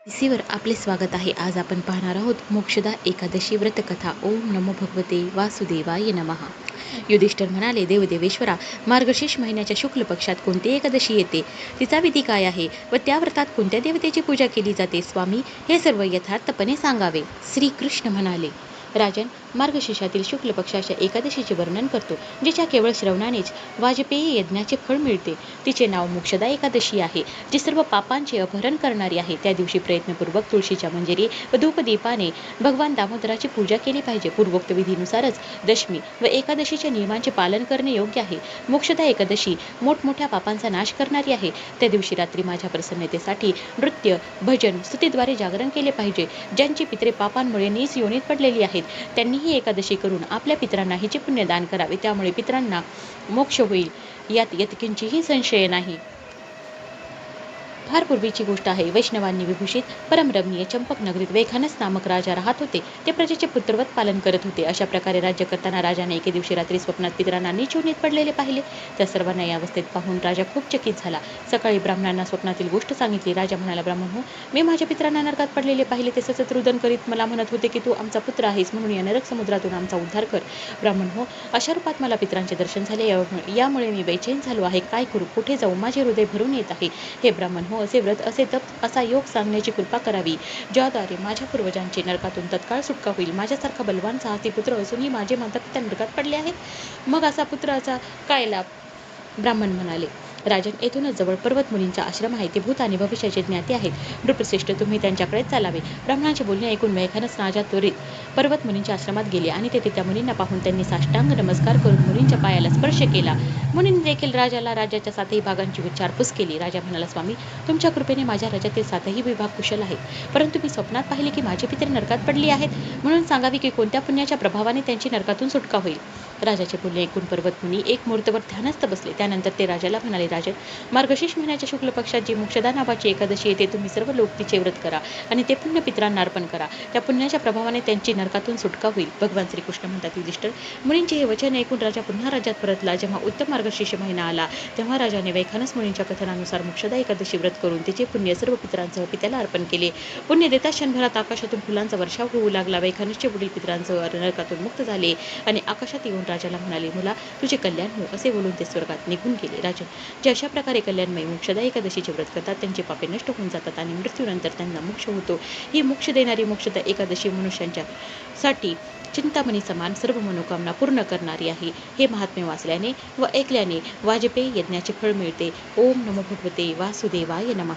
वर आपले स्वागत आहे. आज आपण पाहणार आहोत मोक्षदा एकादशी व्रतकथा. ओम नमो भगवते वासुदेवाय नमः. युधिष्ठिर म्हणाले, देवदेवेश्वरा, मार्गशीर्ष महिन्याच्या शुक्ल पक्षात कोणती एकादशी येते, तिचा विधी काय आहे व त्या व्रतात कोणत्या देवतेची पूजा केली जाते? स्वामी, हे सर्व यथार्थपणे सांगावे. श्रीकृष्ण म्हणाले, राजन, मार्गशीर्षातील शुक्ल पक्षाच्या एकादशीचे वर्णन करतो, जिच्या केवळ श्रवणानेच वाजपेयी यज्ञाचे फळ मिळते. तिचे नाव मोक्षदा एकादशी आहे, जी सर्व पापांचे अपहरण करणारी आहे. त्या दिवशी प्रयत्नपूर्वक तुळशीच्या मंजिरी व धूपदीपाने भगवान दामोदराची पूजा केली पाहिजे. पूर्वोक्त विधीनुसारच दशमी व एकादशीच्या नियमांचे पालन करणे योग्य आहे. मोक्षदा एकादशी मोठमोठ्या पापांचा नाश करणारी आहे. त्या दिवशी रात्री माझ्या प्रसन्नतेसाठी नृत्य, भजन, स्तुतीद्वारे जागरण केले पाहिजे. ज्यांची पितरे पापांमुळे नीच योनीत पडलेली आहेत, त्यांनी ही एकादशी करून आपल्या पितरांना हिचे पुण्यदान करावे. त्यामुळे पितरांना मोक्ष होईल, यात यत्किंचितही संशय नाही. फार पूर्वीची गोष्ट आहे. वैष्णवांनी विभूषित परमरमणीय चंपक नगरीत वैखानस नामक राजा राहत होते. ते प्रजेचे पुत्रवत पालन करत होते. अशा प्रकारे राज्य करताना राजाने एके दिवशी रात्री स्वप्नात पितरांना नीच योनीत पडलेले पाहिले. त्या सर्वांना या अवस्थेत पाहून राजा खूप चकित झाला. सकाळी ब्राह्मणांना स्वप्नातील गोष्ट सांगितली. राजा म्हणाला, ब्राह्मण हो, मी माझ्या पितरांना नरकात पडलेले पाहिले. ते सतत रुदन करीत मला म्हणत होते की तू आमचा पुत्र आहेस, म्हणून या नरक समुद्रातून आमचा उद्धार कर. ब्राह्मण हो, अशा रूपात मला पितरांचे दर्शन झाले. यामुळे मी बेचैन झालो आहे. काय करू, कुठे जाऊ, माझे हृदय भरून येत आहे. हे ब्राह्मण हो, असे व्रत, असे तप, असा योग सांगण्याची कृपा करावी, ज्याद्वारे माझ्या पूर्वजांची नरकातून तत्काळ सुटका होईल. माझ्यासारखा बलवान साहसी पुत्र असूनही माझे माता पिता नरकात पडले आहेत. मग असा पुत्राचा काय लाभ? ब्राह्मण म्हणाले, राजन, येथूनच जवळ पर्वत मुनींचा आश्रम आहे. ते भूत आणि भविष्याचे ज्ञाते आहेत. नृपश्रेष्ठ, तुम्ही त्यांच्याकडे चालावे. ब्राह्मणाचे बोलणे ऐकून वैखानस राजा त्वरित पर्वत मुनींच्या आश्रमात गेले आणि तेथे त्या मुनींना पाहून त्यांनी साष्टांग नमस्कार करून मुनींच्या पायाला स्पर्श केला. मुनींनी देखील राजाला राज्याच्या 7ही भागांची विचारपूस केली. राजा म्हणाला, स्वामी, तुमच्या कृपेने माझ्या राज्यातील 7ही विभाग कुशल आहेत, परंतु मी स्वप्नात पाहिले की माझे पितरे नरकात पडली आहेत. म्हणून सांगावे की कोणत्या पुण्याच्या प्रभावाने त्यांची नरकातून सुटका होईल. राजाचे बोलणे ऐकून पर्वत मुनी एक मुहूर्तभर ध्यानस्थ बसले. त्यानंतर ते राजाला म्हणाले, राजन, मार्गशीर्ष महिन्याच्या शुक्ल पक्षात जी मोक्षदा नावाची एकादशी येते, तुम्ही सर्व लोक तिचे व्रत करा आणि ते पुण्य पितरांना अर्पण करा. त्या पुण्याच्या प्रभावाने त्यांची नरकातून सुटका होईल. भगवान श्रीकृष्ण म्हणतात, युधिष्ठिर, मुनींचे हे वचन ऐकून राजा पुन्हा राज्यात परतला. जेव्हा उत्तम मार्गशीर्ष महिना आला, तेव्हा राजाने वैखानस मुनींच्या कथनानुसार मोक्षदा एकादशी व्रत करून तिचे पुण्य सर्व पितरांसह पित्याला अर्पण केले. पुण्य देता क्षणभरात आकाशातून फुलांचा वर्षाव होऊ लागला. वैखानसचे वडील पितरांसह नरकातून मुक्त झाले आणि आकाशात येऊन राजाला म्हणाले, मुला, तुझे कल्याण हो, असे बोलून ते स्वर्गात निघून गेले. राजन, जे अशा प्रकारे कल्याणमयी मोक्षदा एकादशीचे व्रत करतात, त्यांचे पापे नष्ट होऊन जातात आणि मृत्यूनंतर त्यांना मोक्ष होतो. ही मोक्ष देणारी मोक्षदा एकादशी मनुष्यांच्या साठी चिंतामणी समान सर्व मनोकामना पूर्ण करणारी आहे. हे महात्म्य वाचल्याने व ऐकल्याने वाजपेयी यज्ञाचे फळ मिळते. ओम नमो भगवते वासुदेवाय नमः.